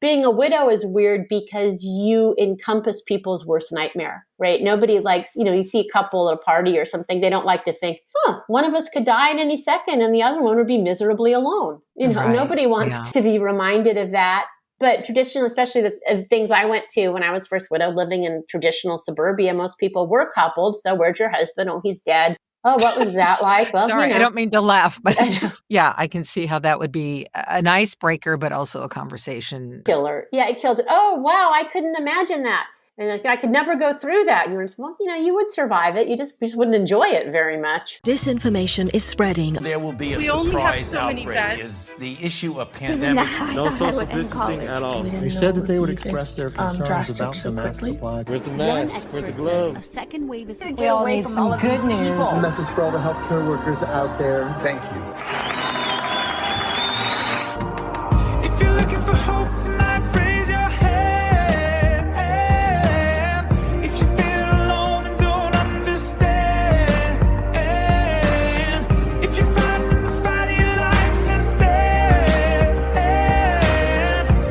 being a widow is weird because you encompass people's worst nightmare, right? Nobody likes, you see a couple at a party or something, they don't like to think, one of us could die in any second and the other one would be miserably alone. Right. Nobody wants to be reminded of that. But traditional, especially the things I went to when I was first widowed, living in traditional suburbia, most people were coupled. So where's your husband? Oh, he's dead. Oh, what was that like? Well, Sorry, I don't mean to laugh, but I can see how that would be an icebreaker, but also a conversation. Killer. Yeah, it killed it. Oh, wow, I couldn't imagine that. And I could never go through that. And you were, well, you would survive it. You just wouldn't enjoy it very much. Disinformation is spreading. There will be a surprise outbreak. Is the issue of pandemic. No social distancing at all. They said that they would express their concerns about the mask supply. Where's the mask? Where's the glove? A second wave is... We all need some good news. This is a message for all the healthcare workers out there. Thank you. If you're looking for hope tonight, raise your hand. If you feel alone and don't understand, if you're fighting the fight of your life, then stand.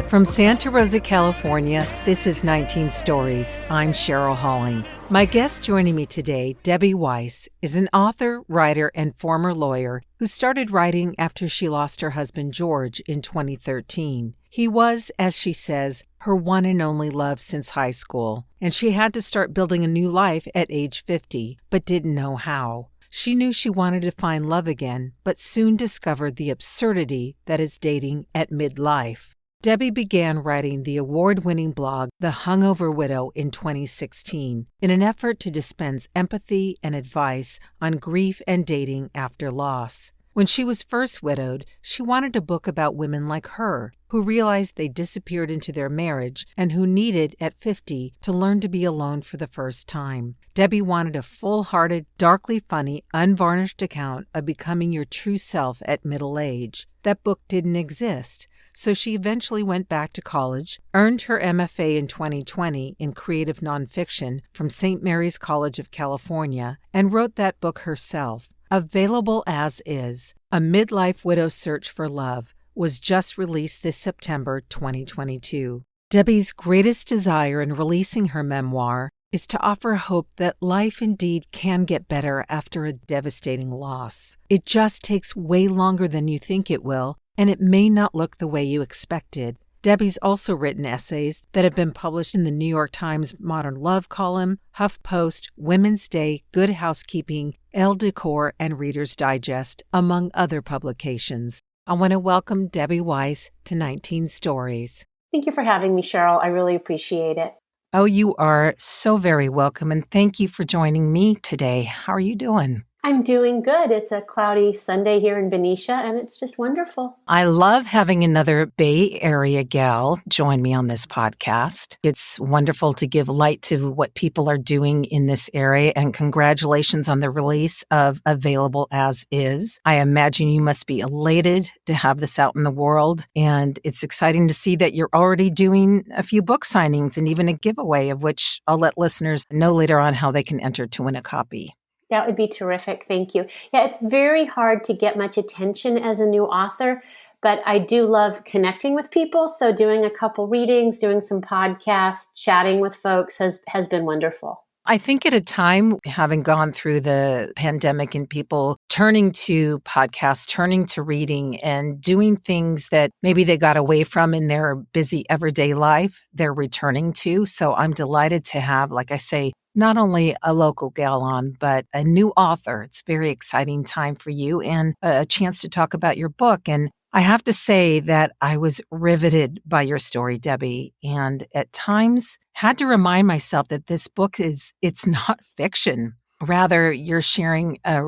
From Santa Rosa, California, this is 19 Stories. I'm Cheryl Halling. My guest joining me today, Debbie Weiss, is an author, writer, and former lawyer who started writing after she lost her husband George in 2013. He was, as she says, her one and only love since high school, and she had to start building a new life at age 50, but didn't know how. She knew she wanted to find love again, but soon discovered the absurdity that is dating at midlife. Debbie began writing the award-winning blog The Hungover Widow in 2016 in an effort to dispense empathy and advice on grief and dating after loss. When she was first widowed, she wanted a book about women like her, who realized they disappeared into their marriage and who needed, at 50, to learn to be alone for the first time. Debbie wanted a full-hearted, darkly funny, unvarnished account of becoming your true self at middle age. That book didn't exist. So she eventually went back to college, earned her MFA in 2020 in creative nonfiction from St. Mary's College of California, and wrote that book herself. Available as is, A Midlife Widow's Search for Love was just released this September 2022. Debbie's greatest desire in releasing her memoir is to offer hope that life indeed can get better after a devastating loss. It just takes way longer than you think it will, and it may not look the way you expected. Debbie's also written essays that have been published in the New York Times Modern Love column, HuffPost, Women's Day, Good Housekeeping, Elle Decor, and Reader's Digest, among other publications. I want to welcome Debbie Weiss to 19 Stories. Thank you for having me, Cheryl. I really appreciate it. Oh, you are so very welcome, and thank you for joining me today. How are you doing? I'm doing good. It's a cloudy Sunday here in Benicia, and it's just wonderful. I love having another Bay Area gal join me on this podcast. It's wonderful to give light to what people are doing in this area, and congratulations on the release of Available As Is. I imagine you must be elated to have this out in the world, and it's exciting to see that you're already doing a few book signings and even a giveaway, of which I'll let listeners know later on how they can enter to win a copy. That would be terrific. Thank you. Yeah, it's very hard to get much attention as a new author, but I do love connecting with people. So doing a couple readings, doing some podcasts, chatting with folks has been wonderful. I think at a time, having gone through the pandemic and people turning to podcasts, turning to reading and doing things that maybe they got away from in their busy everyday life, they're returning to. So I'm delighted to have, like I say, not only a local gal on, but a new author. It's a very exciting time for you and a chance to talk about your book. And I have to say that I was riveted by your story, Debbie, and at times had to remind myself that this book it's not fiction. Rather, you're sharing a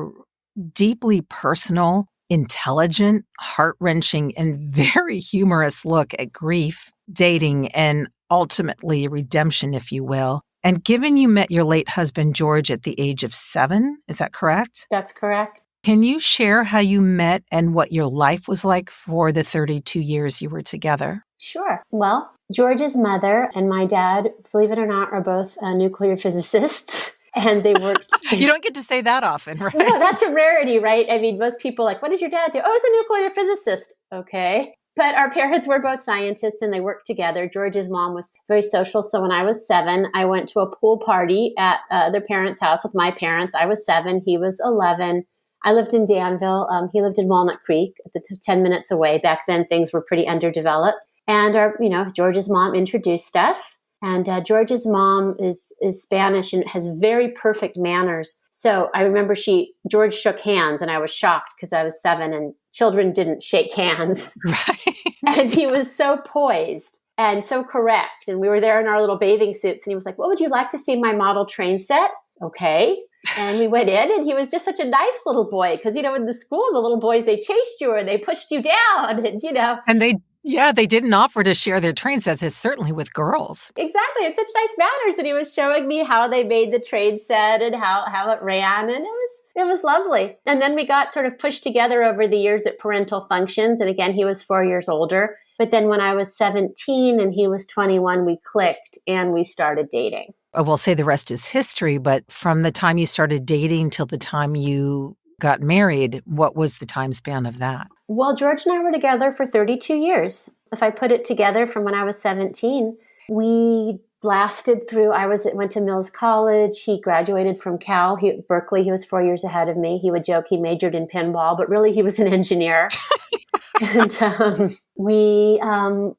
deeply personal, intelligent, heart-wrenching, and very humorous look at grief, dating, and ultimately redemption, if you will. And given you met your late husband, George, at the age of 7, is that correct? That's correct. Can you share how you met and what your life was like for the 32 years you were together? Sure. Well, George's mother and my dad, believe it or not, are both nuclear physicists. And they worked. You don't get to say that often, right? No, that's a rarity, right? I mean, most people like, what does your dad do? Oh, he's a nuclear physicist. Okay. But our parents were both scientists and they worked together. George's mom was very social. So when I was 7, I went to a pool party at their parents' house with my parents. I was 7. He was 11. I lived in Danville. He lived in Walnut Creek, 10 minutes away. Back then, things were pretty underdeveloped. And George's mom introduced us. And George's mom is Spanish and has very perfect manners. So I remember George shook hands and I was shocked because I was 7 and children didn't shake hands. Right. And he was so poised and so correct. And we were there in our little bathing suits and he was like, "What would you like to see my model train set?" Okay. And we went in and he was just such a nice little boy because, in the school, the little boys, they chased you or they pushed you down and. And they didn't offer to share their train sets, certainly with girls. Exactly. It's such nice manners. And he was showing me how they made the train set and how it ran. And it was lovely. And then we got sort of pushed together over the years at parental functions. And again, he was 4 years older. But then when I was 17 and he was 21, we clicked and we started dating. I will say the rest is history, but from the time you started dating till the time you got married, what was the time span of that? Well, George and I were together for 32 years. If I put it together from when I was 17, we lasted through, went to Mills College. He graduated from Berkeley. He was 4 years ahead of me. He would joke he majored in pinball, but really he was an engineer. And we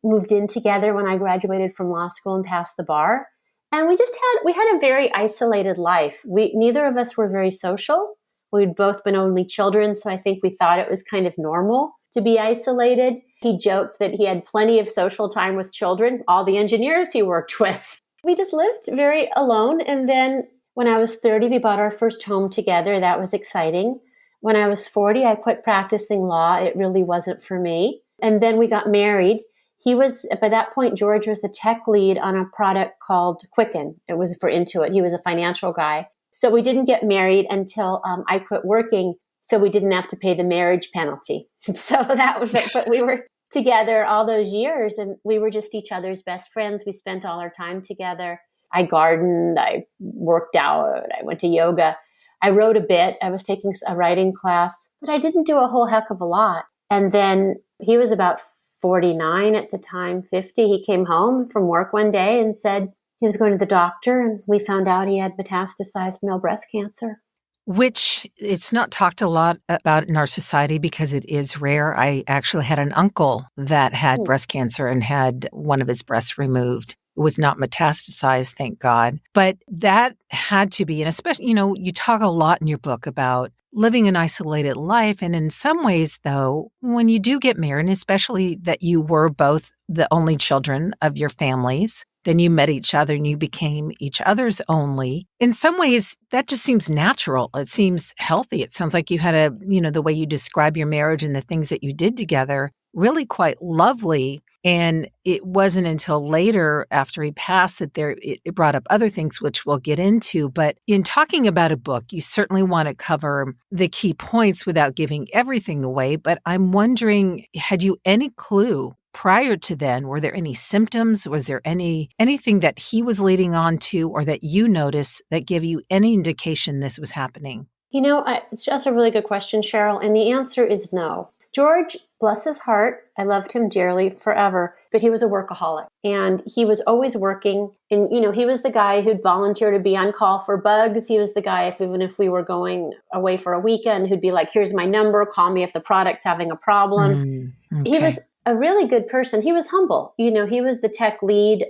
moved in together when I graduated from law school and passed the bar. And we had a very isolated life. Neither of us were very social. We'd both been only children, so I think we thought it was kind of normal to be isolated. He joked that he had plenty of social time with children, all the engineers he worked with. We just lived very alone. And then when I was 30, we bought our first home together. That was exciting. When I was 40, I quit practicing law. It really wasn't for me. And then we got married. By that point, George was the tech lead on a product called Quicken. It was for Intuit. He was a financial guy. So we didn't get married until I quit working, so we didn't have to pay the marriage penalty. So that was it. But we were together all those years, and we were just each other's best friends. We spent all our time together. I gardened, I worked out, I went to yoga. I wrote a bit. I was taking a writing class, but I didn't do a whole heck of a lot. And then he was about 49 at the time, 50. He came home from work one day and said, he was going to the doctor, and we found out he had metastasized male breast cancer. Which it's not talked a lot about in our society because it is rare. I actually had an uncle that had breast cancer and had one of his breasts removed. It was not metastasized, thank God. But that had to be, and especially, you talk a lot in your book about living an isolated life. And in some ways, though, when you do get married, and especially that you were both the only children of your families, then you met each other and you became each other's only. In some ways, that just seems natural. It seems healthy. It sounds like you had the way you describe your marriage and the things that you did together, really quite lovely. And it wasn't until later after he passed that it brought up other things, which we'll get into. But in talking about a book, you certainly want to cover the key points without giving everything away. But I'm wondering, had you any clue prior to then? Were there any symptoms? Was there anything that he was leading on to or that you noticed that gave you any indication this was happening? It's just a really good question, Cheryl. And the answer is no. George, bless his heart, I loved him dearly forever, but he was a workaholic and he was always working. And, he was the guy who'd volunteer to be on call for bugs. He was the guy, even if we were going away for a weekend, who'd be like, "Here's my number, call me if the product's having a problem." Okay. He was a really good person. He was humble. He was the tech lead.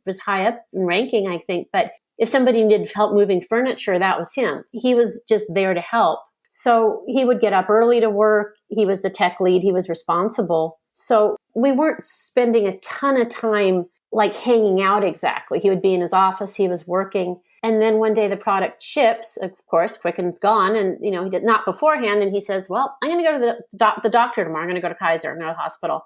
Was high up in ranking, I think, but if somebody needed help moving furniture, that was him. He was just there to help. So he would get up early to work. He was the tech lead. He was responsible. So we weren't spending a ton of time like hanging out exactly. He would be in his office. He was working. And then one day the product ships, of course, Quicken's gone. And, he did not beforehand. And he says, "Well, I'm going to go to the doctor tomorrow. I'm going to go to Kaiser. I'm going to the hospital."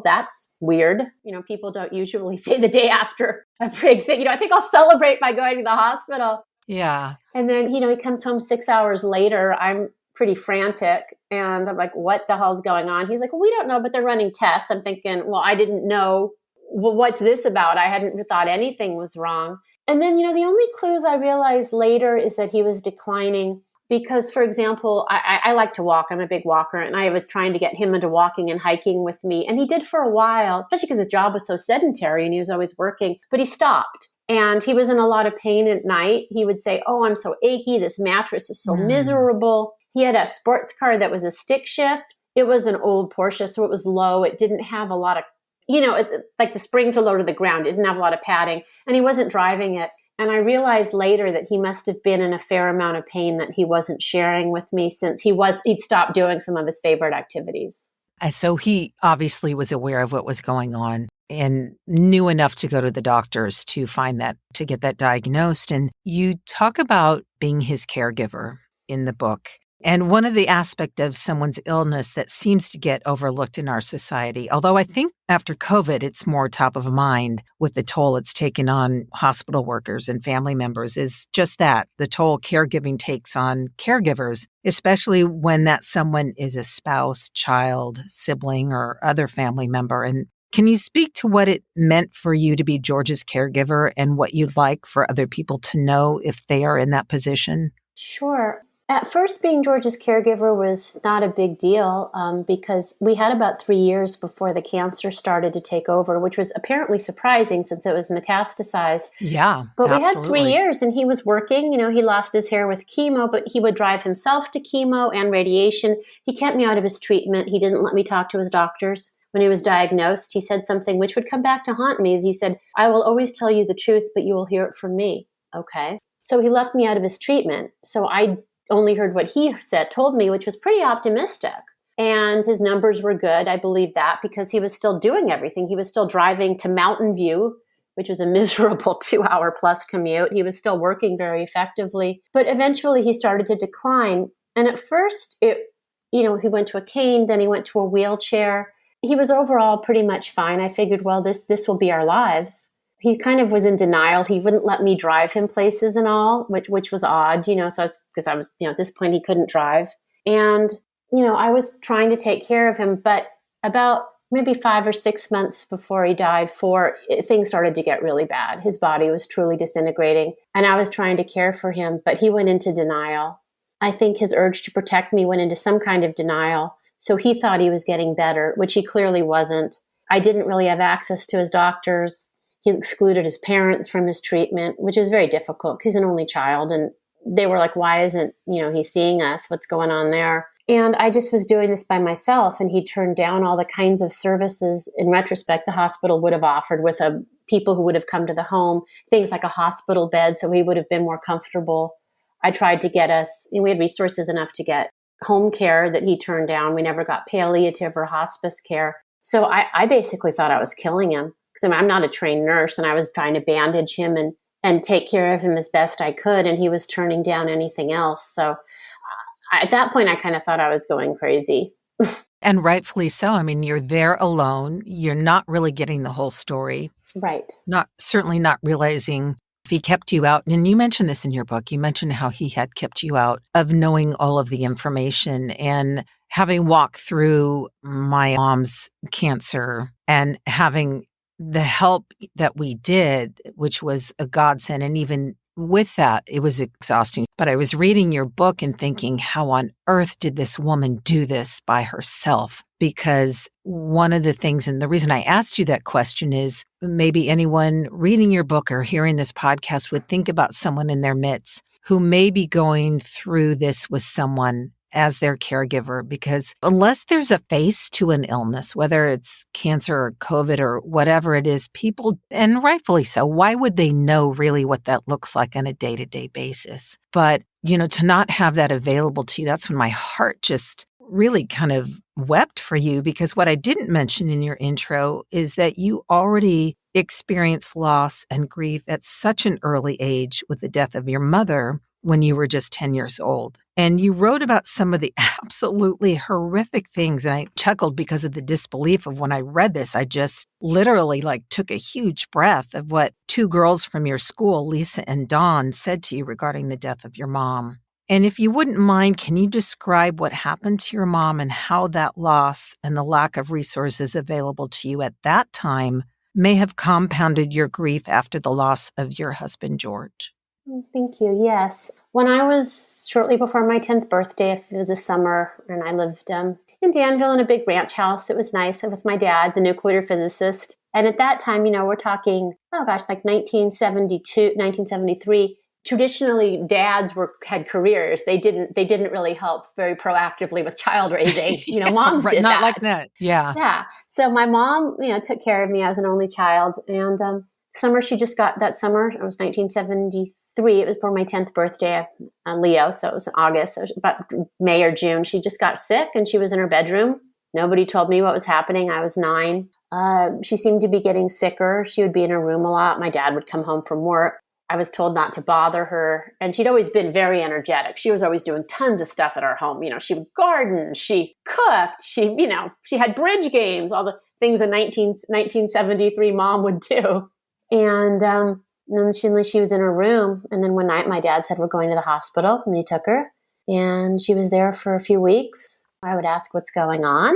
That's weird. People don't usually say the day after a big thing. I think I'll celebrate by going to the hospital. Yeah. And then, he comes home 6 hours later. I'm pretty frantic. And I'm like, "What the hell's going on?" He's like, "Well, we don't know, but they're running tests." I'm thinking, well, I didn't know. Well, what's this about? I hadn't thought anything was wrong. And then, the only clues I realized later is that he was declining Because, for example, I like to walk. I'm a big walker, and I was trying to get him into walking and hiking with me. And he did for a while, especially because his job was so sedentary and he was always working, but he stopped. And he was in a lot of pain at night. He would say, oh, I'm so achy. This mattress is so miserable. He had a sports car that was a stick shift. It was an old Porsche, so it was low. It didn't have a lot of, like the springs are low to the ground. It didn't have a lot of padding, and he wasn't driving it. And I realized later that he must have been in a fair amount of pain that he wasn't sharing with me since he'd stopped doing some of his favorite activities. So he obviously was aware of what was going on and knew enough to go to the doctors to get that diagnosed. And you talk about being his caregiver in the book. And one of the aspects of someone's illness that seems to get overlooked in our society, although I think after COVID, it's more top of mind with the toll it's taken on hospital workers and family members, is just that, the toll caregiving takes on caregivers, especially when that someone is a spouse, child, sibling, or other family member. And can you speak to what it meant for you to be George's caregiver and what you'd like for other people to know if they are in that position? Sure. At first, being George's caregiver was not a big deal because we had about 3 years before the cancer started to take over, which was apparently surprising since it was metastasized. Yeah, but absolutely. We had 3 years and he was working. He lost his hair with chemo, but he would drive himself to chemo and radiation. He kept me out of his treatment. He didn't let me talk to his doctors. When he was diagnosed, he said something which would come back to haunt me. He said, I will always tell you the truth, but you will hear it from me. Okay. So he left me out of his treatment. So I only heard what he told me, which was pretty optimistic. And his numbers were good. I believe that because he was still doing everything. He was still driving to Mountain View, which was a miserable 2-hour plus commute. He was still working very effectively. But eventually he started to decline. And at first, he went to a cane, then he went to a wheelchair. He was overall pretty much fine. I figured, well, this will be our lives. He kind of was in denial. He wouldn't let me drive him places and all, which was odd, so because I was, at this point he couldn't drive. And, I was trying to take care of him, but about maybe 5 or 6 months before he died, things started to get really bad. His body was truly disintegrating and I was trying to care for him, but he went into denial. I think his urge to protect me went into some kind of denial. So he thought he was getting better, which he clearly wasn't. I didn't really have access to his doctors. He excluded his parents from his treatment, which was very difficult because he's an only child. And they were like, why isn't, he seeing us? What's going on there? And I just was doing this by myself. And he turned down all the kinds of services, in retrospect, the hospital would have offered with people who would have come to the home, things like a hospital bed. So he would have been more comfortable. I tried to get us, we had resources enough to get home care that he turned down. We never got palliative or hospice care. So I basically thought I was killing him. I'm not a trained nurse, and I was trying to bandage him and take care of him as best I could, and he was turning down anything else. So at that point, I kind of thought I was going crazy. And rightfully so. You're there alone. You're not really getting the whole story. Right. Certainly not realizing if he kept you out. And you mentioned this in your book. You mentioned how he had kept you out of knowing all of the information. And having walked through my mom's cancer and having the help that we did, which was a godsend, and even with that, it was exhausting. But I was reading your book and thinking, how on earth did this woman do this by herself? Because one of the things, and the reason I asked you that question is maybe anyone reading your book or hearing this podcast would think about someone in their midst who may be going through this with someone as their caregiver, because unless there's a face to an illness, whether it's cancer or COVID or whatever it is, people, and rightfully so, why would they know really what that looks like on a day-to-day basis? But, to not have that available to you, that's when my heart just really kind of wept for you, because what I didn't mention in your intro is that you already experienced loss and grief at such an early age with the death of your mother when you were just 10 years old. And you wrote about some of the absolutely horrific things. And I chuckled because of the disbelief of when I read this. I just literally took a huge breath of what 2 girls from your school, Lisa and Dawn, said to you regarding the death of your mom. And if you wouldn't mind, can you describe what happened to your mom and how that loss and the lack of resources available to you at that time may have compounded your grief after the loss of your husband, George? Thank you. Yes. When I was shortly before my 10th birthday, it was a summer, and I lived in Danville in a big ranch house. It was nice with my dad, the nuclear physicist. And at that time, we're talking, like 1972, 1973. Traditionally, dads had careers. They didn't really help very proactively with child raising. Moms did not that. like that. Yeah. Yeah. So my mom, took care of me. I was an only child. And summer, she just got that summer. It was 1973. It was for my 10th birthday, Leo. So it was in August. So it was about May or June. She just got sick and she was in her bedroom. Nobody told me what was happening. I was 9. She seemed to be getting sicker. She would be in her room a lot. My dad would come home from work. I was told not to bother her. And she'd always been very energetic. She was always doing tons of stuff at our home. She would garden, she cooked, she had bridge games, all the things a 1973 mom would do. And then she was in her room. And then one night my dad said, we're going to the hospital. And he took her. And she was there for a few weeks. I would ask what's going on.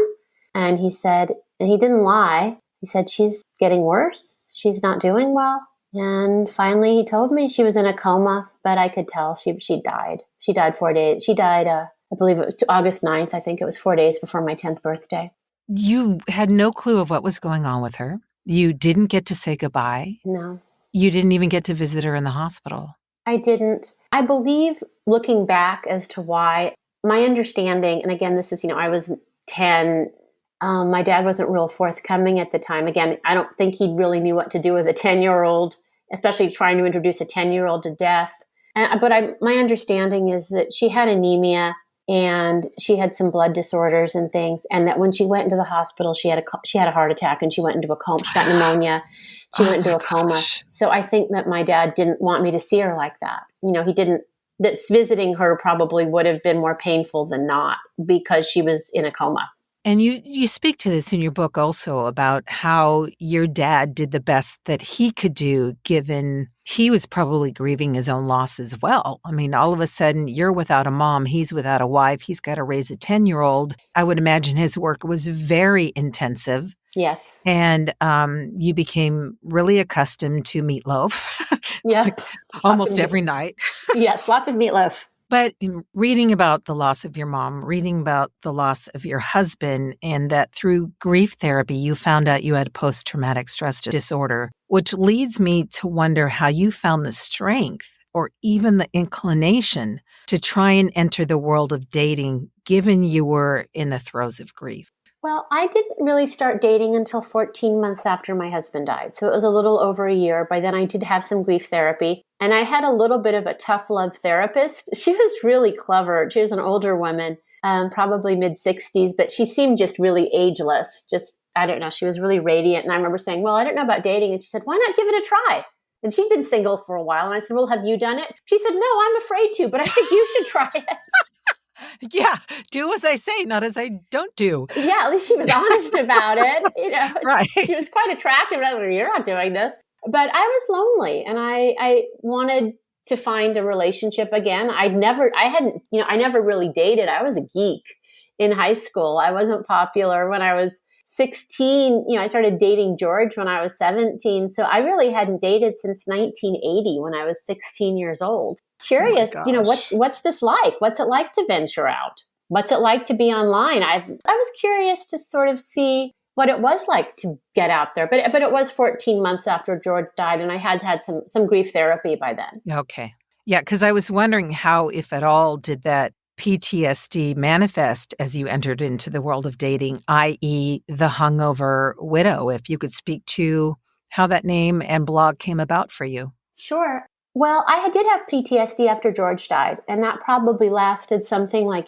And he said, and he didn't lie. He said, she's getting worse. She's not doing well. And finally, he told me she was in a coma, but I could tell she died. She died 4 days. She died, I believe it was August 9th. I think it was 4 days before my 10th birthday. You had no clue of what was going on with her. You didn't get to say goodbye. No. You didn't even get to visit her in the hospital. I didn't. I believe, looking back as to why, my understanding, and again, this is, I was 10. My dad wasn't real forthcoming at the time. Again, I don't think he really knew what to do with a 10-year-old, especially trying to introduce a 10-year-old to death. But my understanding is that she had anemia and she had some blood disorders and things. And that when she went into the hospital, she had a heart attack and she went into a coma. She got pneumonia. She went into a coma. So I think that my dad didn't want me to see her like that. He didn't. That visiting her probably would have been more painful than not because she was in a coma. And you speak to this in your book also about how your dad did the best that he could do, given he was probably grieving his own loss as well. I mean, all of a sudden, you're without a mom, he's without a wife, he's got to raise a 10-year-old. I would imagine his work was very intensive. Yes. And you became really accustomed to meatloaf. Yeah. Almost every night. Yes, lots of meatloaf. But in reading about the loss of your mom, reading about the loss of your husband, and that through grief therapy, you found out you had post-traumatic stress disorder, which leads me to wonder how you found the strength or even the inclination to try and enter the world of dating, given you were in the throes of grief. Well, I didn't really start dating until 14 months after my husband died. So it was a little over a year. By then I did have some grief therapy. And I had a little bit of a tough love therapist. She was really clever. She was an older woman, probably mid-60s, but she seemed just really ageless. I don't know, she was really radiant. And I remember saying, well, I don't know about dating. And she said, why not give it a try? And she'd been single for a while. And I said, well, have you done it? She said, no, I'm afraid to, but I think you should try it. Yeah, do as I say, not as I don't do. Yeah, at least she was honest about it. Right. She was quite attractive. And I was like, you're not doing this. But I was lonely and I wanted to find a relationship again. I never really dated. I was a geek in high school. I wasn't popular when I was 16. I started dating George when I was 17. So I really hadn't dated since 1980 when I was 16 years old. Curious, what's this like? What's it like to venture out? What's it like to be online? I was curious to sort of see what it was like to get out there. But it was 14 months after George died, and I had some grief therapy by then. Okay. Yeah, because I was wondering how, if at all, did that PTSD manifest as you entered into the world of dating, i.e. the Hungover Widow, if you could speak to how that name and blog came about for you. Sure. Well, I did have PTSD after George died, and that probably lasted something like,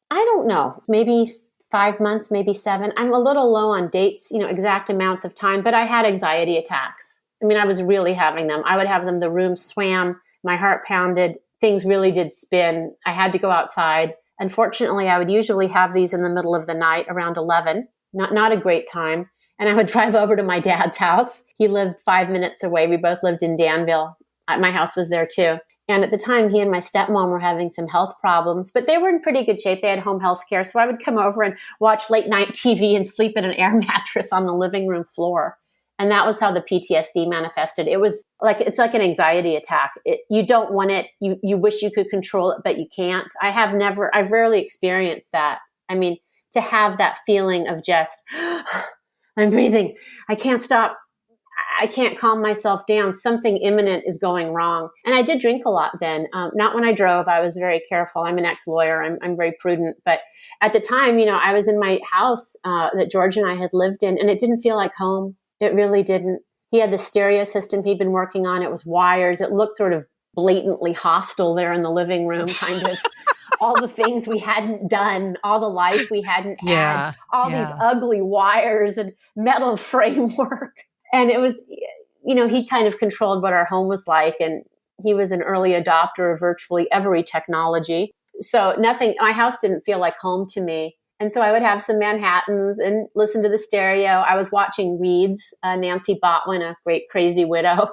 I don't know, maybe 5 months, maybe 7. I'm a little low on dates, exact amounts of time, but I had anxiety attacks. I mean, I was really having them. I would have them, the room swam, my heart pounded, things really did spin. I had to go outside. Unfortunately, I would usually have these in the middle of the night around 11, not a great time. And I would drive over to my dad's house. He lived 5 minutes away. We both lived in Danville. My house was there too. And at the time, he and my stepmom were having some health problems, but they were in pretty good shape. They had home health care. So I would come over and watch late night TV and sleep in an air mattress on the living room floor. And that was how the PTSD manifested. It was like, it's like an anxiety attack. You don't want it. You wish you could control it, but you can't. I've rarely experienced that. I mean, to have that feeling of just, I'm breathing. I can't stop. I can't calm myself down. Something imminent is going wrong. And I did drink a lot then. Not when I drove. I was very careful. I'm an ex-lawyer. I'm very prudent. But at the time, I was in my house that George and I had lived in, and it didn't feel like home. It really didn't. He had the stereo system he'd been working on. It was wires. It looked sort of blatantly hostile there in the living room, kind of. All the things we hadn't done, all the life we hadn't had, these ugly wires and metal framework. And it was, he kind of controlled what our home was like. And he was an early adopter of virtually every technology. So my house didn't feel like home to me. And so I would have some Manhattans and listen to the stereo. I was watching Weeds, Nancy Botwin, a great crazy widow.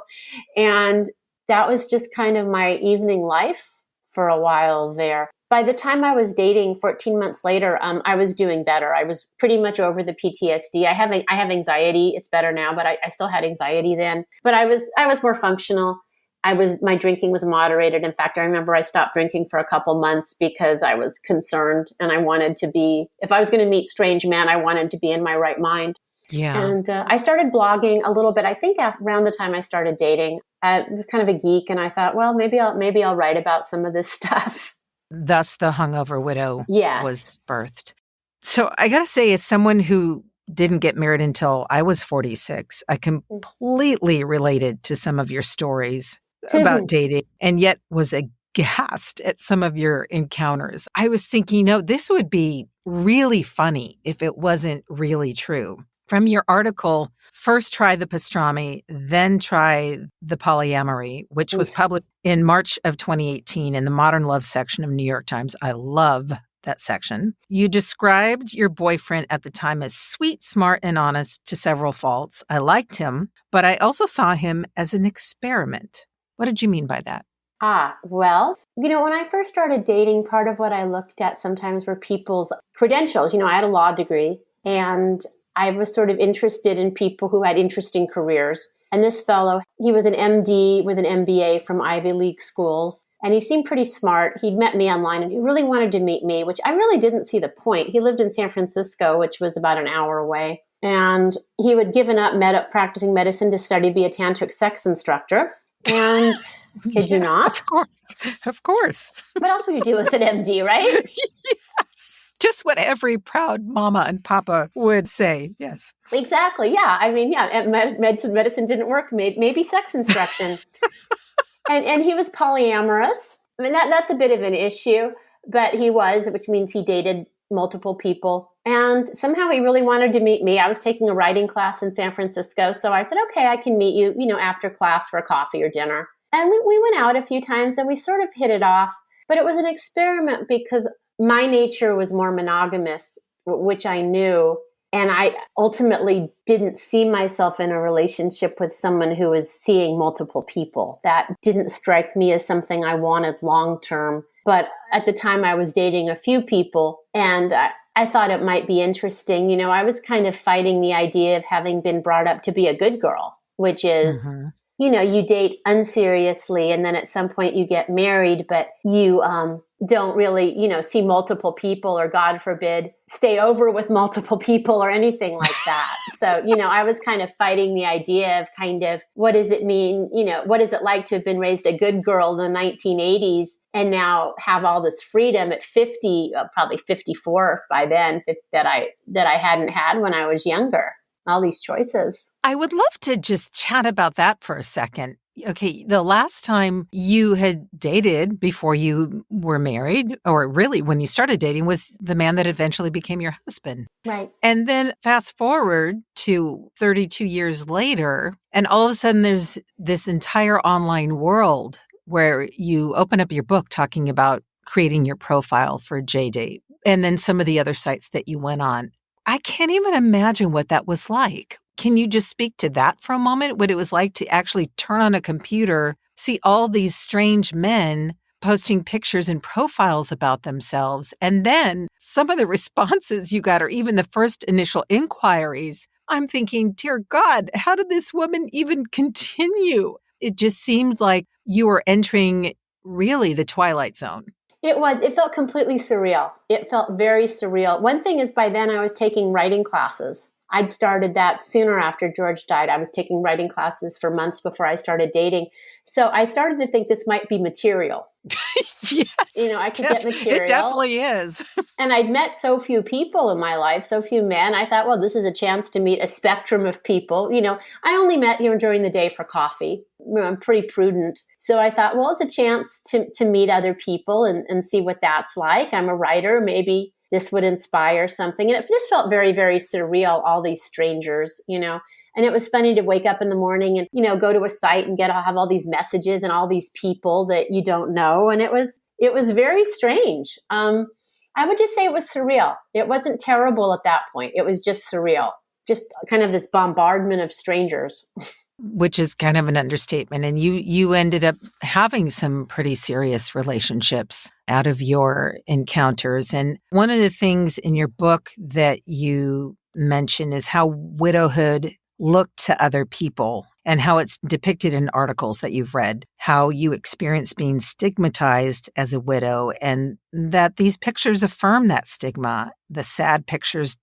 And that was just kind of my evening life for a while there. By the time I was dating 14 months later, I was doing better. I was pretty much over the PTSD. I have anxiety. It's better now, but I still had anxiety then. But I was more functional. My drinking was moderated. In fact, I remember I stopped drinking for a couple months because I was concerned, and I wanted to be, if I was going to meet strange men, I wanted to be in my right mind. Yeah. And I started blogging a little bit. I think around the time I started dating, I was kind of a geek, and I thought, well, maybe I'll write about some of this stuff. Thus, the Hungover Widow Yes. was birthed. So I got to say, as someone who didn't get married until I was 46, I completely related to some of your stories about dating, and yet was aghast at some of your encounters. I was thinking, this would be really funny if it wasn't really true. From your article, first try the pastrami, then try the polyamory, which was published in March of 2018 in the Modern Love section of New York Times. I love that section. You described your boyfriend at the time as sweet, smart, and honest to several faults. I liked him, but I also saw him as an experiment. What did you mean by that? Well, when I first started dating, part of what I looked at sometimes were people's credentials. I had a law degree, and I was sort of interested in people who had interesting careers. And this fellow, he was an MD with an MBA from Ivy League schools. And he seemed pretty smart. He'd met me online, and he really wanted to meet me, which I really didn't see the point. He lived in San Francisco, which was about an hour away. And he had given up practicing medicine to be a tantric sex instructor. And kid you not? Of course. What else would you do with an MD, right? Yes. Just what every proud mama and papa would say. Yes. Exactly. Yeah. I mean, medicine didn't work. Maybe sex instruction. and he was polyamorous. I mean, that's a bit of an issue, but he was, which means he dated multiple people. And somehow he really wanted to meet me. I was taking a writing class in San Francisco. So I said, okay, I can meet you, after class for a coffee or dinner. And we went out a few times, and we sort of hit it off. But it was an experiment because my nature was more monogamous, which I knew. And I ultimately didn't see myself in a relationship with someone who was seeing multiple people. That didn't strike me as something I wanted long term. But at the time I was dating a few people, and I thought it might be interesting. I was kind of fighting the idea of having been brought up to be a good girl, which is, you date unseriously, and then at some point you get married, but you don't really, see multiple people, or God forbid, stay over with multiple people or anything like that. So, I was kind of fighting the idea of what does it mean? What is it like to have been raised a good girl in the 1980s and now have all this freedom at 50, probably 54 by then, that I hadn't had when I was younger. All these choices. I would love to just chat about that for a second. Okay, the last time you had dated before you were married, or really when you started dating, was the man that eventually became your husband. Right. And then fast forward to 32 years later, and all of a sudden there's this entire online world where you open up your book talking about creating your profile for JDate, and then some of the other sites that you went on. I can't even imagine what that was like. Can you just speak to that for a moment? What it was like to actually turn on a computer, see all these strange men posting pictures and profiles about themselves, and then some of the responses you got, or even the first initial inquiries, I'm thinking, dear God, how did this woman even continue? It just seemed like you were entering really the twilight zone. It felt completely surreal. It felt very surreal. One thing is, by then I was taking writing classes. I'd started that sooner after George died. I was taking writing classes for months before I started dating. So I started to think this might be material. Yes. I could get material. It definitely is. And I'd met so few people in my life, so few men. I thought, well, this is a chance to meet a spectrum of people. I only met, during the day for coffee. I'm pretty prudent. So I thought, well, it's a chance to meet other people and see what that's like. I'm a writer. Maybe this would inspire something. And it just felt very, very surreal, all these strangers, And it was funny to wake up in the morning and, go to a site and have all these messages and all these people that you don't know. And it was very strange. I would just say it was surreal. It wasn't terrible at that point. It was just surreal. Just kind of this bombardment of strangers. Which is kind of an understatement. And you ended up having some pretty serious relationships out of your encounters. And one of the things in your book that you mention is how widowhood looked to other people and how it's depicted in articles that you've read, how you experience being stigmatized as a widow, and that these pictures affirm that stigma. The sad pictures,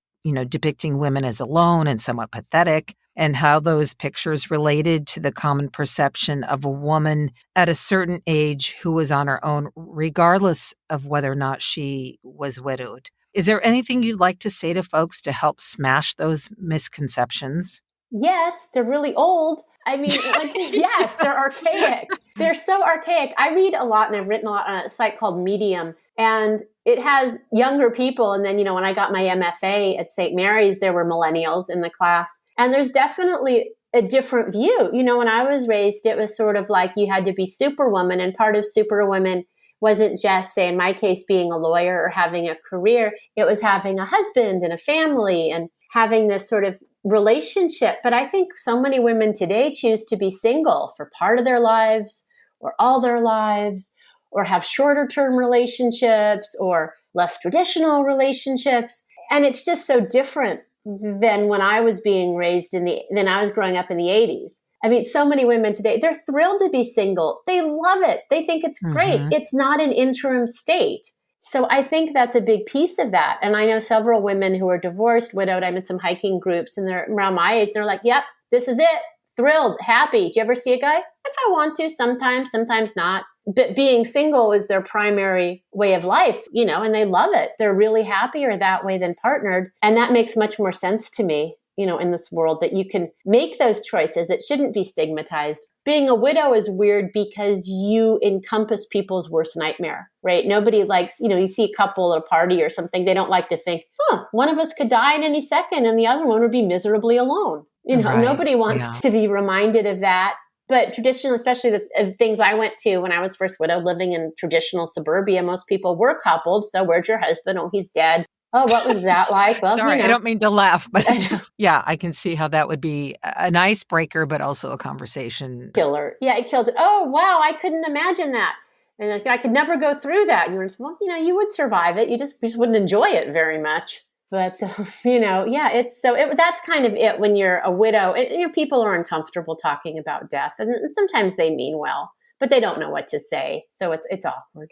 depicting women as alone and somewhat pathetic, and how those pictures related to the common perception of a woman at a certain age who was on her own, regardless of whether or not she was widowed. Is there anything you'd like to say to folks to help smash those misconceptions? Yes, they're really old. I mean, yes, they're archaic. They're so archaic. I read a lot, and I've written a lot on a site called Medium, and it has younger people. And then, when I got my MFA at St. Mary's, there were millennials in the class. And there's definitely a different view. When I was raised, it was sort of like you had to be superwoman. And part of superwoman wasn't just, say, in my case, being a lawyer or having a career. It was having a husband and a family and having this sort of relationship. But I think so many women today choose to be single for part of their lives or all their lives, or have shorter term relationships or less traditional relationships. And it's just so different than when I was being raised than I was growing up in the 80s. I mean, so many women today, they're thrilled to be single. They love it. They think it's great. Mm-hmm. It's not an interim state. So I think that's a big piece of that. And I know several women who are divorced, widowed. I'm in some hiking groups and they're around my age. They're like, yep, this is it. Thrilled, happy. Do you ever see a guy? If I want to, sometimes not. But being single is their primary way of life, and they love it. They're really happier that way than partnered. And that makes much more sense to me, in this world, that you can make those choices. It shouldn't be stigmatized. Being a widow is weird because you encompass people's worst nightmare, right? Nobody likes, you see a couple at a party or something, they don't like to think, one of us could die in any second and the other one would be miserably alone. Right. Nobody wants to be reminded of that. But traditional, especially the things I went to when I was first widowed, living in traditional suburbia, most people were coupled. So where's your husband? Oh, he's dead. Oh, what was that like? Well, sorry, I don't mean to laugh, but I can see how that would be an icebreaker, but also a conversation killer. Yeah, it kills it. Oh, wow, I couldn't imagine that. And I could never go through that. And you were, well, you would survive it. You just wouldn't enjoy it very much. But, that's kind of it when you're a widow. People are uncomfortable talking about death. And sometimes they mean well, but they don't know what to say. So it's awkward.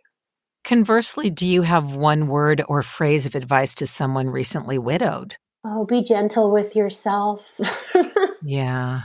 Conversely, do you have one word or phrase of advice to someone recently widowed? Oh, be gentle with yourself. Yeah.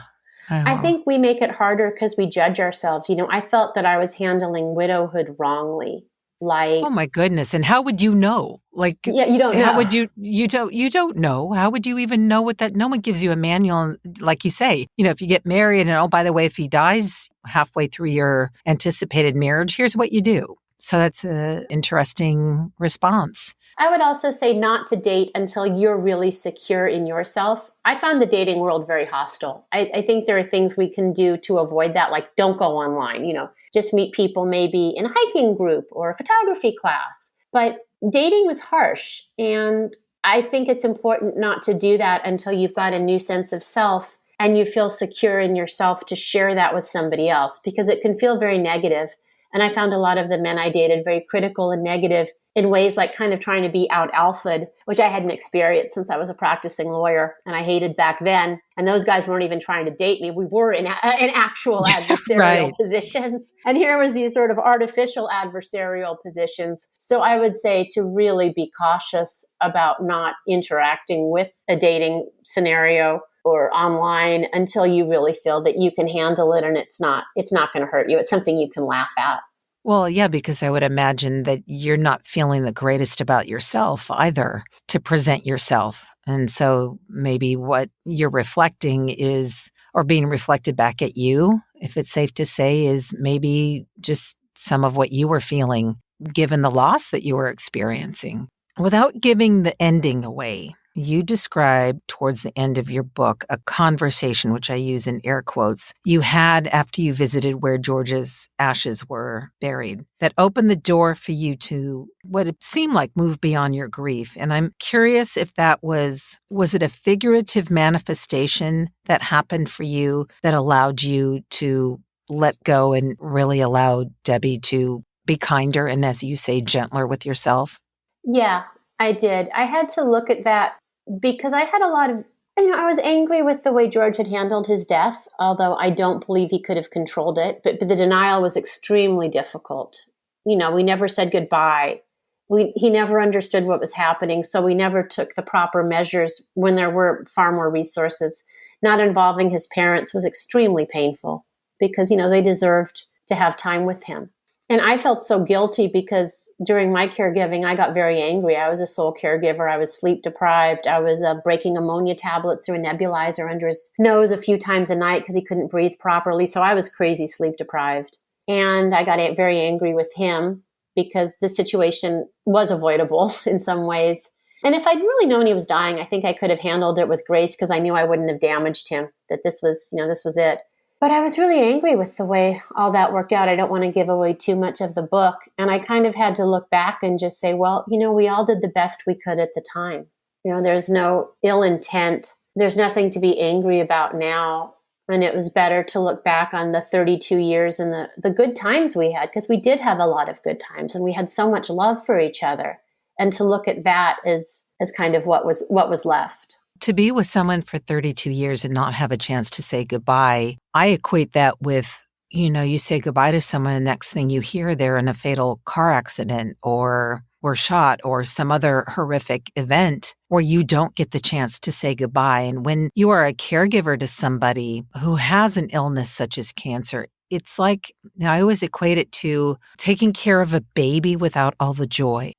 I think we make it harder because we judge ourselves. I felt that I was handling widowhood wrongly. Like, oh my goodness. And how would you know? You don't know. How would you don't know. How would you even know what that, no one gives you a manual. Like you say, if you get married and, oh, by the way, if he dies halfway through your anticipated marriage, here's what you do. So that's an interesting response. I would also say not to date until you're really secure in yourself. I found the dating world very hostile. I think there are things we can do to avoid that, like don't go online, just meet people maybe in a hiking group or a photography class. But dating was harsh. And I think it's important not to do that until you've got a new sense of self and you feel secure in yourself to share that with somebody else, because it can feel very negative. And I found a lot of the men I dated very critical and negative. in ways like kind of trying to be out alphaed, which I hadn't experienced since I was a practicing lawyer, and I hated back then. And those guys weren't even trying to date me. We were in actual adversarial Right. positions. And here was these sort of artificial adversarial positions. So I would say to really be cautious about not interacting with a dating scenario or online until you really feel that you can handle it and it's not going to hurt you. It's something you can laugh at. Well, yeah, because I would imagine that you're not feeling the greatest about yourself either to present yourself. And so maybe what you're reflecting is, or being reflected back at you, if it's safe to say, is maybe just some of what you were feeling given the loss that you were experiencing. Without giving the ending away, you describe towards the end of your book a conversation, which I use in air quotes, you had after you visited where George's ashes were buried that opened the door for you to what it seemed like move beyond your grief. And I'm curious if that was it a figurative manifestation that happened for you that allowed you to let go and really allow Debbie to be kinder and, as you say, gentler with yourself? Yeah, I did. I had to look at that because I had a lot of, I was angry with the way George had handled his death, although I don't believe he could have controlled it. But the denial was extremely difficult. We never said goodbye. He never understood what was happening. So we never took the proper measures when there were far more resources. Not involving his parents was extremely painful because, they deserved to have time with him. And I felt so guilty because during my caregiving, I got very angry. I was a sole caregiver. I was sleep deprived. I was breaking ammonia tablets through a nebulizer under his nose a few times a night because he couldn't breathe properly. So I was crazy sleep deprived. And I got very angry with him because the situation was avoidable in some ways. And if I'd really known he was dying, I think I could have handled it with grace because I knew I wouldn't have damaged him, that this was it. But I was really angry with the way all that worked out. I don't want to give away too much of the book. And I kind of had to look back and just say, well, we all did the best we could at the time. There's no ill intent. There's nothing to be angry about now. And it was better to look back on the 32 years and the good times we had, because we did have a lot of good times and we had so much love for each other. And to look at that as kind of what was left. To be with someone for 32 years and not have a chance to say goodbye, I equate that with, you say goodbye to someone and next thing you hear they're in a fatal car accident or were shot or some other horrific event where you don't get the chance to say goodbye. And when you are a caregiver to somebody who has an illness such as cancer, it's like, I always equate it to taking care of a baby without all the joy.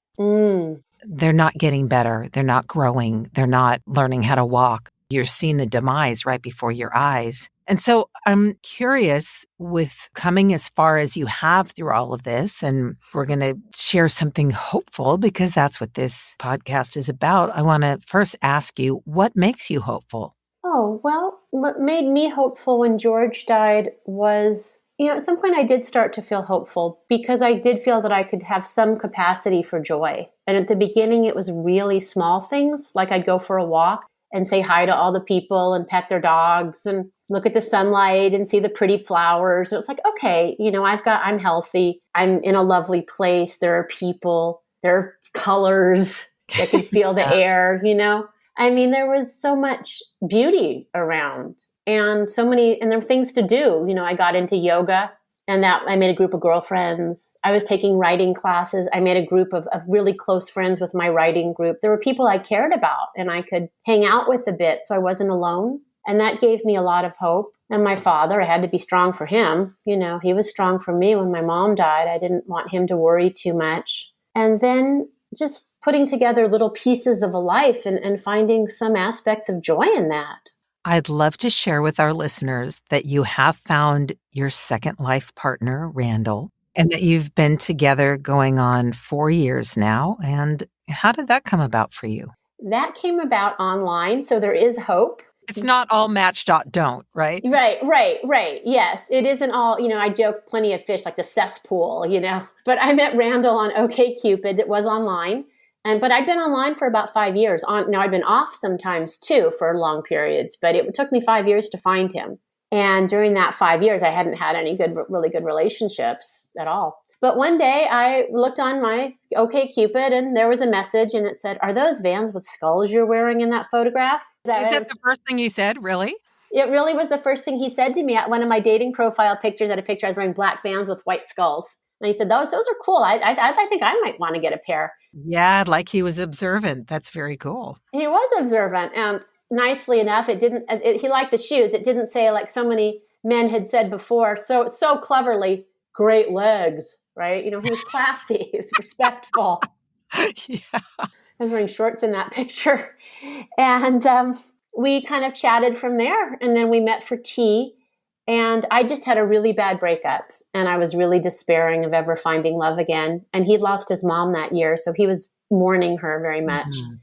They're not getting better. They're not growing. They're not learning how to walk. You're seeing the demise right before your eyes. And so I'm curious, with coming as far as you have through all of this, and we're going to share something hopeful because that's what this podcast is about. I want to first ask you, what makes you hopeful? Oh, well, what made me hopeful when George died was, at some point I did start to feel hopeful because I did feel that I could have some capacity for joy. And at the beginning, it was really small things, like I'd go for a walk and say hi to all the people and pet their dogs and look at the sunlight and see the pretty flowers. And it's like, okay, I'm healthy. I'm in a lovely place. There are people, there are colors. I can feel the air, there was so much beauty around. And there were things to do. I got into yoga and I made a group of girlfriends. I was taking writing classes. I made a group of really close friends with my writing group. There were people I cared about and I could hang out with a bit so I wasn't alone. And that gave me a lot of hope. And my father, I had to be strong for him. He was strong for me when my mom died. I didn't want him to worry too much. And then just putting together little pieces of a life and finding some aspects of joy in that. I'd love to share with our listeners that you have found your second life partner, Randall, and that you've been together going on 4 years now. And how did that come about for you? That came about online, so there is hope. It's not all match.don't, right? Right. Yes, it isn't all, I joke plenty of fish, like the cesspool, But I met Randall on OkCupid. It was online. But I'd been online for about 5 years. I'd been off sometimes too for long periods, but it took me 5 years to find him. And during that 5 years, I hadn't had any really good relationships at all. But one day I looked on my OkCupid and there was a message and it said, "Are those Vans with skulls you're wearing in that photograph?" Is that the first thing he said? Really? It really was the first thing he said to me. At one of my dating profile pictures, I had a picture I was wearing black Vans with white skulls. And he said, those are cool. I think I might want to get a pair. Yeah, like he was observant. That's very cool. He was observant. And nicely enough, he liked the shoes. It didn't say, like so many men had said before, so cleverly, great legs, right? He was classy. He was respectful. Yeah. I was wearing shorts in that picture. And we kind of chatted from there. And then we met for tea. And I just had a really bad breakup. And I was really despairing of ever finding love again. And he'd lost his mom that year. So he was mourning her very much. Mm-hmm.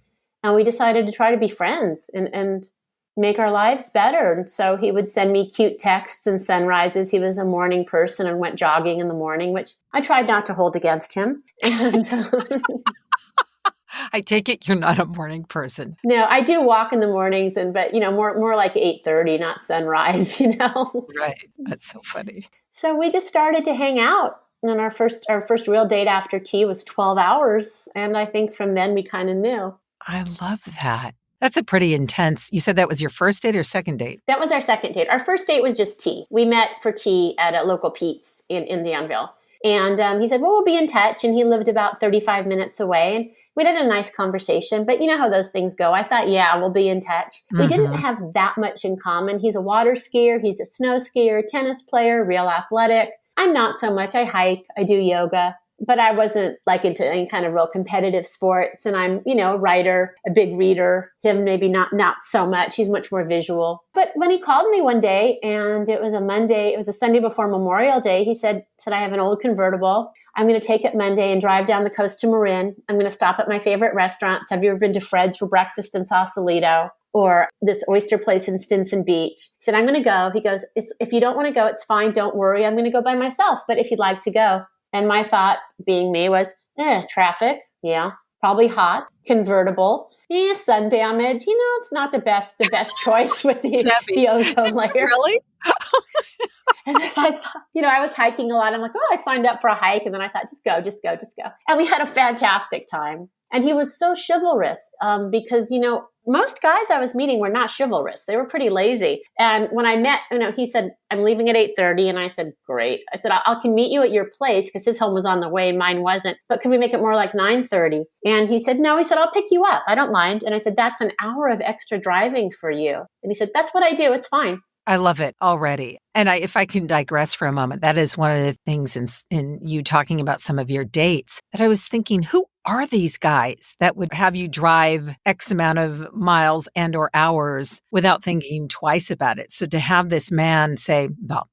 And we decided to try to be friends and make our lives better. And so he would send me cute texts and sunrises. He was a morning person and went jogging in the morning, which I tried not to hold against him. And I take it you're not a morning person. No, I do walk in the mornings, but more like 8:30, not sunrise. Right. That's so funny. So we just started to hang out, and our first real date after tea was 12 hours, and I think from then we kind of knew. I love that. That's a pretty intense. You said that was your first date or second date? That was our second date. Our first date was just tea. We met for tea at a local Pete's in Danville, and he said, "Well, we'll be in touch," and he lived about 35 minutes away, and we had a nice conversation, but you know how those things go. I thought, yeah, we'll be in touch. Mm-hmm. We didn't have that much in common. He's a water skier. He's a snow skier, tennis player, real athletic. I'm not so much. I hike. I do yoga. But I wasn't like into any kind of real competitive sports. And I'm, a writer, a big reader. Him maybe not so much. He's much more visual. But when he called me one day, and it was a Monday, it was a Sunday before Memorial Day, he said, I have an old convertible. I'm going to take it Monday and drive down the coast to Marin. I'm going to stop at my favorite restaurants. Have you ever been to Fred's for breakfast in Sausalito? Or this oyster place in Stinson Beach? He said, I'm going to go. He goes, if you don't want to go, it's fine. Don't worry. I'm going to go by myself. But if you'd like to go. And my thought, being me, was, traffic. Yeah, probably hot. Convertible. Sun damage. It's not the best choice with the ozone layer. Really? And then I thought, I was hiking a lot. I'm like, I signed up for a hike. And then I thought, just go. And we had a fantastic time. And he was so chivalrous because, most guys I was meeting were not chivalrous. They were pretty lazy. And when I met, he said, I'm leaving at 8:30. And I said, great. I said, I can meet you at your place because his home was on the way. Mine wasn't. But could we make it more like 9:30? And he said, no. He said, I'll pick you up. I don't mind. And I said, that's an hour of extra driving for you. And he said, that's what I do. It's fine. I love it already. And if I can digress for a moment, that is one of the things in you talking about some of your dates that I was thinking, who are these guys that would have you drive X amount of miles and or hours without thinking twice about it? So to have this man say,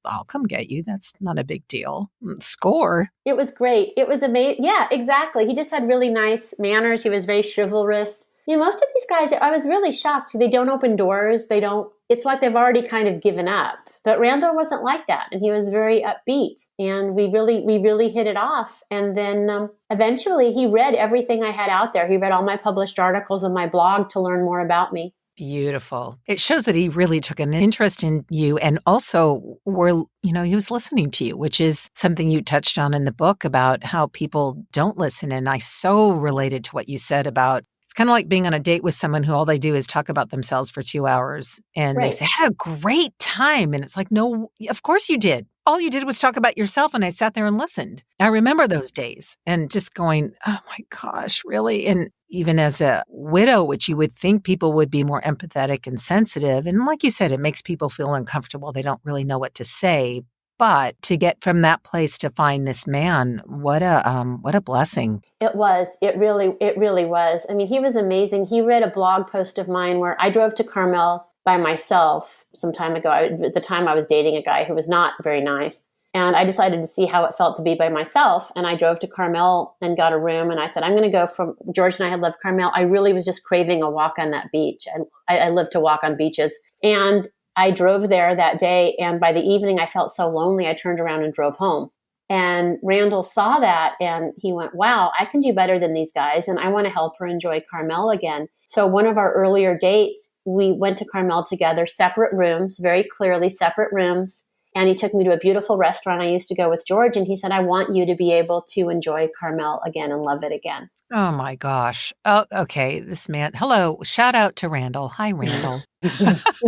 I'll come get you. That's not a big deal. Score. It was great. It was amazing. Yeah, exactly. He just had really nice manners. He was very chivalrous. Most of these guys, I was really shocked. They don't open doors. It's like they've already kind of given up. But Randall wasn't like that. And he was very upbeat. And we really hit it off. And then eventually he read everything I had out there. He read all my published articles on my blog to learn more about me. Beautiful. It shows that he really took an interest in you and also he was listening to you, which is something you touched on in the book about how people don't listen. And I so related to what you said about kind of like being on a date with someone who all they do is talk about themselves for 2 hours and They say, I had a great time. And it's like, no, of course you did. All you did was talk about yourself. And I sat there and listened. I remember those days and just going, oh my gosh, really? And even as a widow, which you would think people would be more empathetic and sensitive. And like you said, it makes people feel uncomfortable. They don't really know what to say. But to get from that place to find this man, what a blessing. It was. It really was. I mean, he was amazing. He read a blog post of mine where I drove to Carmel by myself some time ago. At the time I was dating a guy who was not very nice. And I decided to see how it felt to be by myself. And I drove to Carmel and got a room. And I said, I'm going to go from George and I had left Carmel. I really was just craving a walk on that beach. I live to walk on beaches. And I drove there that day, and by the evening, I felt so lonely, I turned around and drove home. And Randall saw that, and he went, wow, I can do better than these guys, and I want to help her enjoy Carmel again. So one of our earlier dates, we went to Carmel together, separate rooms, very clearly separate rooms, And he took me to a beautiful restaurant I used to go with George. And he said, I want you to be able to enjoy Carmel again and love it again. Oh my gosh. Oh, okay. This man. Hello. Shout out to Randall. Hi, Randall.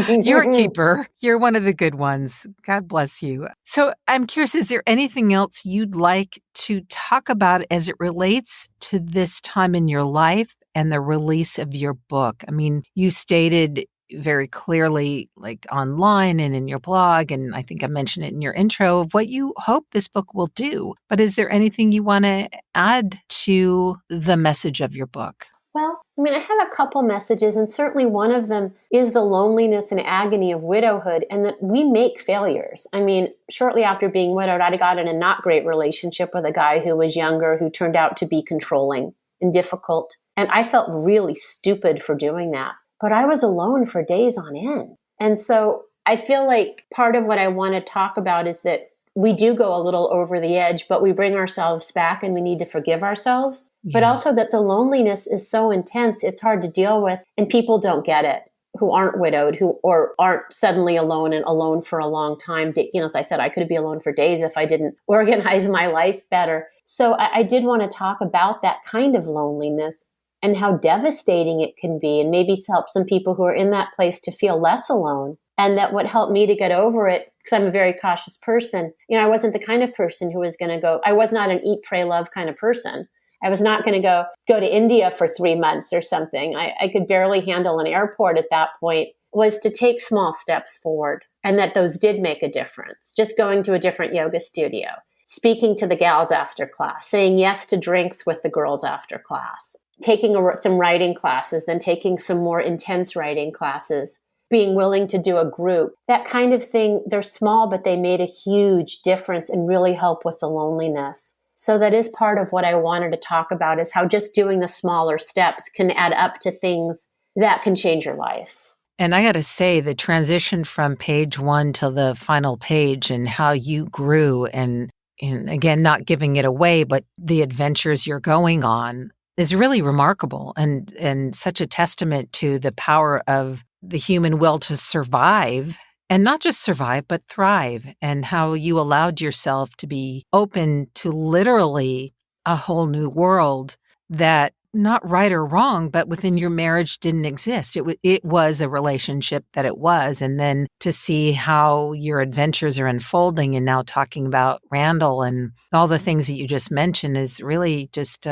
You're a keeper. You're one of the good ones. God bless you. So I'm curious, is there anything else you'd like to talk about as it relates to this time in your life and the release of your book? I mean, you stated very clearly, like online and in your blog, and I think I mentioned it in your intro, of what you hope this book will do. But is there anything you want to add to the message of your book? Well, I mean, I have a couple messages, and certainly one of them is the loneliness and agony of widowhood, and that we make failures. I mean, shortly after being widowed, I got in a not great relationship with a guy who was younger, who turned out to be controlling and difficult. And I felt really stupid for doing that. But I was alone for days on end. And so I feel like part of what I want to talk about is that we do go a little over the edge, but we bring ourselves back and we need to forgive ourselves. Yeah. But also that the loneliness is so intense, it's hard to deal with. And people don't get it, who aren't widowed, or aren't suddenly alone and alone for a long time. You know, as I said, I could be alone for days if I didn't organize my life better. So I did want to talk about that kind of loneliness and how devastating it can be, and maybe help some people who are in that place to feel less alone. And that what helped me to get over it, because I'm a very cautious person, you know, I wasn't the kind of person who was going to go, I was not an eat, pray, love kind of person. I was not going to go to India for 3 months or something. I could barely handle an airport at that point. Was to take small steps forward, and that those did make a difference. Just going to a different yoga studio, speaking to the gals after class, saying yes to drinks with the girls after class, taking some writing classes, then taking some more intense writing classes, being willing to do a group, that kind of thing. They're small, but they made a huge difference and really help with the loneliness. So that is part of what I wanted to talk about, is how just doing the smaller steps can add up to things that can change your life. And I got to say, the transition from page 1 to the final page and how you grew and again, not giving it away, but the adventures you're going on is really remarkable and such a testament to the power of the human will to survive, and not just survive, but thrive, and how you allowed yourself to be open to literally a whole new world that, not right or wrong, but within your marriage didn't exist. It was a relationship that it was. And then to see how your adventures are unfolding, and now talking about Randall and all the things that you just mentioned, is really just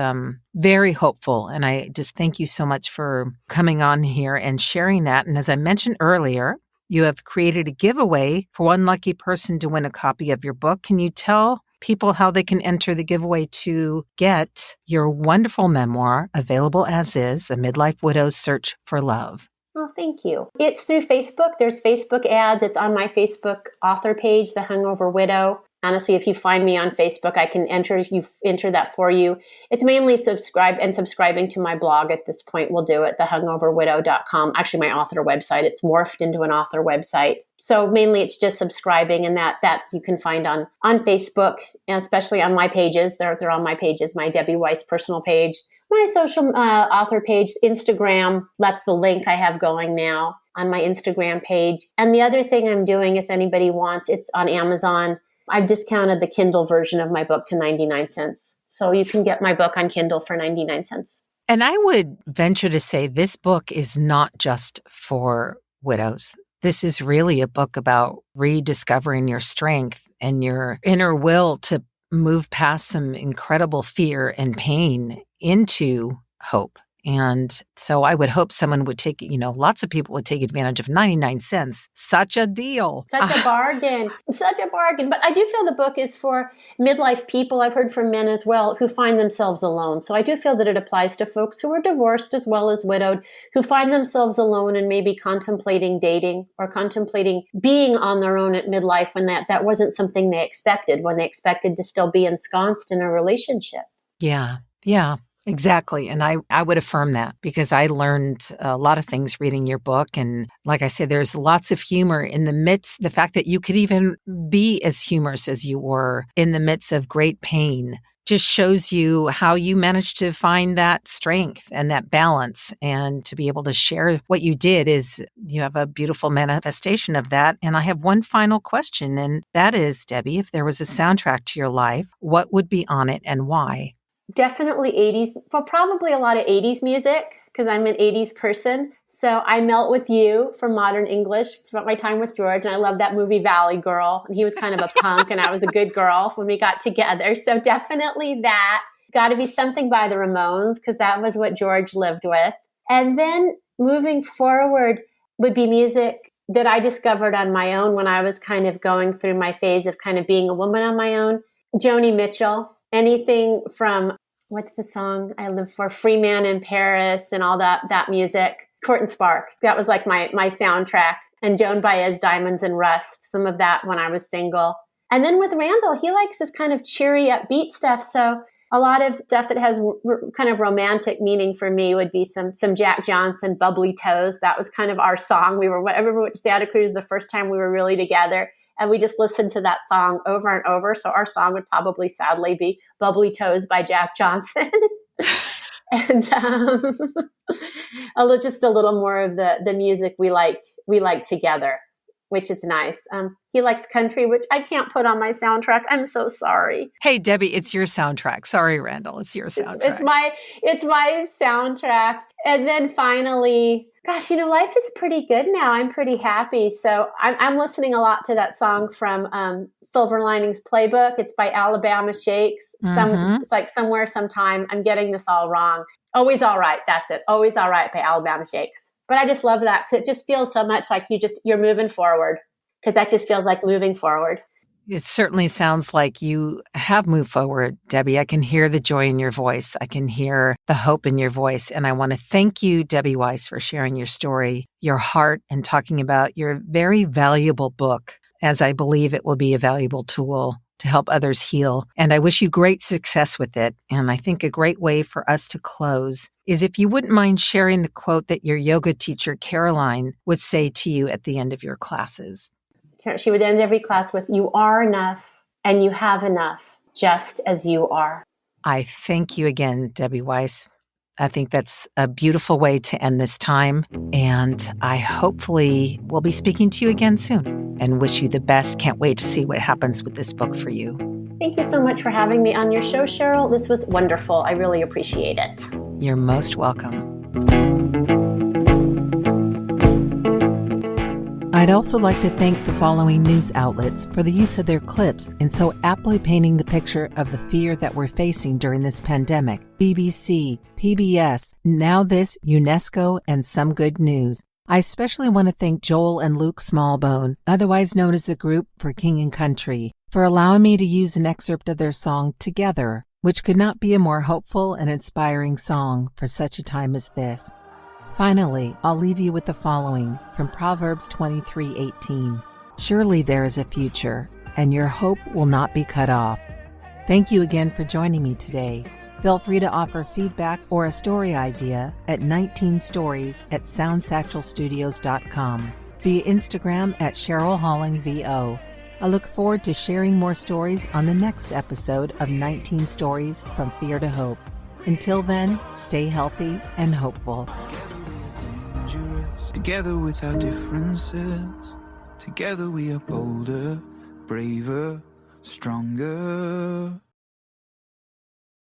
very hopeful. And I just thank you so much for coming on here and sharing that. And as I mentioned earlier, you have created a giveaway for one lucky person to win a copy of your book. Can you tell people how they can enter the giveaway to get your wonderful memoir, available as is, A Midlife Widow's Search for Love? Oh, thank you. It's through Facebook. There's Facebook ads. It's on my Facebook author page, The Hungover Widow. Honestly, if you find me on Facebook, I can enter that for you. It's mainly subscribing to my blog at this point will do it, thehungoverwidow.com. Actually, my author website. It's morphed into an author website. So mainly it's just subscribing, and that you can find on Facebook, and especially on my pages. They're on my pages, my Debbie Weiss personal page, my social author page, Instagram. That's the link I have going now on my Instagram page. And the other thing I'm doing, if anybody wants, it's on Amazon. I've discounted the Kindle version of my book to 99 cents. So you can get my book on Kindle for 99 cents. And I would venture to say this book is not just for widows. This is really a book about rediscovering your strength and your inner will to move past some incredible fear and pain into hope. And so I would hope someone would take, lots of people would take advantage of 99 cents. Such a deal. Such a bargain. Such a bargain. But I do feel the book is for midlife people. I've heard from men as well who find themselves alone. So I do feel that it applies to folks who are divorced as well as widowed, who find themselves alone and maybe contemplating dating or contemplating being on their own at midlife when that wasn't something they expected, when they expected to still be ensconced in a relationship. Yeah. Exactly. And I would affirm that, because I learned a lot of things reading your book. And like I said, there's lots of humor in the midst, the fact that you could even be as humorous as you were in the midst of great pain, just shows you how you managed to find that strength and that balance, and to be able to share what you did is you have a beautiful manifestation of that. And I have one final question, and that is, Debbie, if there was a soundtrack to your life, what would be on it and why? Definitely 80s, well, probably a lot of 80s music, because I'm an 80s person. So I Melt With You from Modern English, spent my time with George, and I love that movie Valley Girl. And he was kind of a punk, and I was a good girl when we got together. So definitely that. Got to be something by the Ramones, because that was what George lived with. And then moving forward would be music that I discovered on my own when I was kind of going through my phase of kind of being a woman on my own. Joni Mitchell. Anything from, what's the song I live for? Free Man in Paris and all that music. Court and Spark. That was like my soundtrack. And Joan Baez, Diamonds and Rust. Some of that when I was single. And then with Randall, he likes this kind of cheery, upbeat stuff. So a lot of stuff that has kind of romantic meaning for me would be some Jack Johnson, Bubbly Toes. That was kind of our song. Whenever we went to Santa Cruz the first time we were really together, and we just listened to that song over and over. So our song would probably sadly be Bubbly Toes by Jack Johnson. And just a little more of the music we like together, which is nice. He likes country, which I can't put on my soundtrack. I'm so sorry. Hey, Debbie, it's your soundtrack. Sorry, Randall, it's your soundtrack. It's my soundtrack. And then finally, gosh, life is pretty good now. I'm pretty happy. So I'm listening a lot to that song from Silver Linings Playbook. It's by Alabama Shakes. It's like Somewhere, Sometime. I'm getting this all wrong. Always All Right. That's it. Always All Right by Alabama Shakes. But I just love that, because it just feels so much like you're moving forward, because that just feels like moving forward. It certainly sounds like you have moved forward, Debbie. I can hear the joy in your voice. I can hear the hope in your voice. And I want to thank you, Debbie Weiss, for sharing your story, your heart, and talking about your very valuable book, as I believe it will be a valuable tool to help others heal. And I wish you great success with it. And I think a great way for us to close is if you wouldn't mind sharing the quote that your yoga teacher, Caroline, would say to you at the end of your classes. She would end every class with, "You are enough and you have enough, just as you are." I thank you again, Debbie Weiss. I think that's a beautiful way to end this time. And I hopefully will be speaking to you again soon, and wish you the best. Can't wait to see what happens with this book for you. Thank you so much for having me on your show, Cheryl. This was wonderful. I really appreciate it. You're most welcome. I'd also like to thank the following news outlets for the use of their clips in so aptly painting the picture of the fear that we're facing during this pandemic. BBC, PBS, Now This, UNESCO, and Some Good News. I especially want to thank Joel and Luke Smallbone, otherwise known as the Group for King and Country, for allowing me to use an excerpt of their song Together, which could not be a more hopeful and inspiring song for such a time as this. Finally, I'll leave you with the following from Proverbs 23:18. Surely there is a future, and your hope will not be cut off. Thank you again for joining me today. Feel free to offer feedback or a story idea at 19stories@soundsatchelstudios.com, via Instagram at Cheryl Halling VO. I look forward to sharing more stories on the next episode of 19 Stories from Fear to Hope. Until then, stay healthy and hopeful. Together with our differences, together we are bolder, braver, stronger.